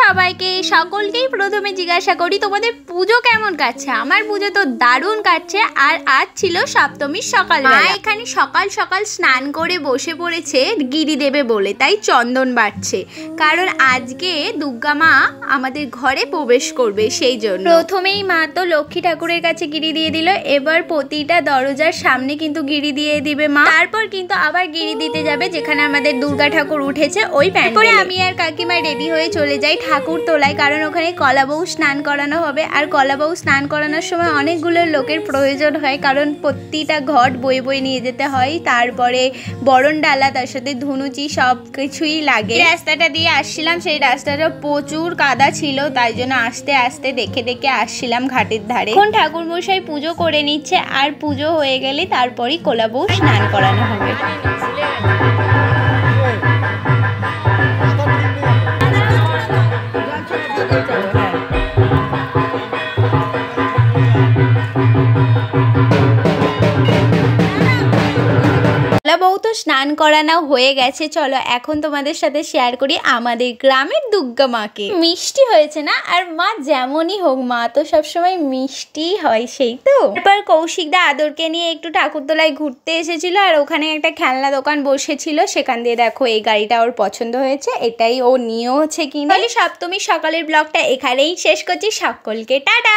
সবাইকে, সকলকেই প্রথমে জিজ্ঞাসা করি তোমাদের পুজো কেমন কাটছে। আমার পুজো তো দারুণ কাটছে। আর আজ ছিল সপ্তমীর সকালবেলা। মা এখানে সকাল সকাল স্নান করে বসে পড়েছে গিরি দেবে বলে, তাই চন্দন বাটছে, কারণ আজকে দুর্গা মা আমাদের ঘরে প্রবেশ করবে সেই জন্য। প্রথমেই মা তো লক্ষ্মী ঠাকুরের কাছে গিরি দিয়ে দিল, এবার প্রতিটা দরজার সামনে কিন্তু গিরি দিয়ে দিবে মা। তারপর কিন্তু আবার গিরি দিতে যাবে যেখানে আমাদের দুর্গা ঠাকুর উঠেছে ওই প্যান্ডেলে। আমি আর কাকিমা রেডি হয়ে চলে যাই ঠাকুর তোলায়, কারণ ওখানে কলাবউ স্নান করানো হবে। আর কলাবউ স্নান করানোর সময় অনেকগুলো লোকের প্রয়োজন হয়, কারণ প্রতিটা ঘট বয়ে বয়ে নিয়ে যেতে হয়। তারপরে বরণ ডালা, তার সাথে ধুনুচি, সব কিছুই লাগে। রাস্তাটা দিয়ে আসছিলাম, সেই রাস্তাটা প্রচুর কাদা ছিল, তাই জন্য আস্তে আস্তে দেখে দেখে আসছিলাম ঘাটের ধারে। এখন ঠাকুর মশাই পুজো করে নিচ্ছে, আর পুজো হয়ে গেলে তারপরই কলাবউ স্নান করানো হবে। বউ তো স্নান করানো হয়ে গেছে। চলো এখন তোমাদের সাথে শেয়ার করি আমাদের গ্রামের দুর্গা মাকে। মিষ্টি হয়েছে না? আর মা যেমনই হোক, মা তো সবসময় মিষ্টি হয়, সেই তো। এরপর কৌশিকদা আদরকে নিয়ে একটু ঠাকুরতলায় ঘুরতে এসেছিল, আর ওখানে একটা খেলনা দোকান বসেছিল, সেখান দিয়ে দেখো এই গাড়িটা ওর পছন্দ হয়েছে, এটাই ও নিয়েওছে কিনে। সপ্তমীর সকালের ব্লগটা এখানেই শেষ করছি। সকলকে টাটা।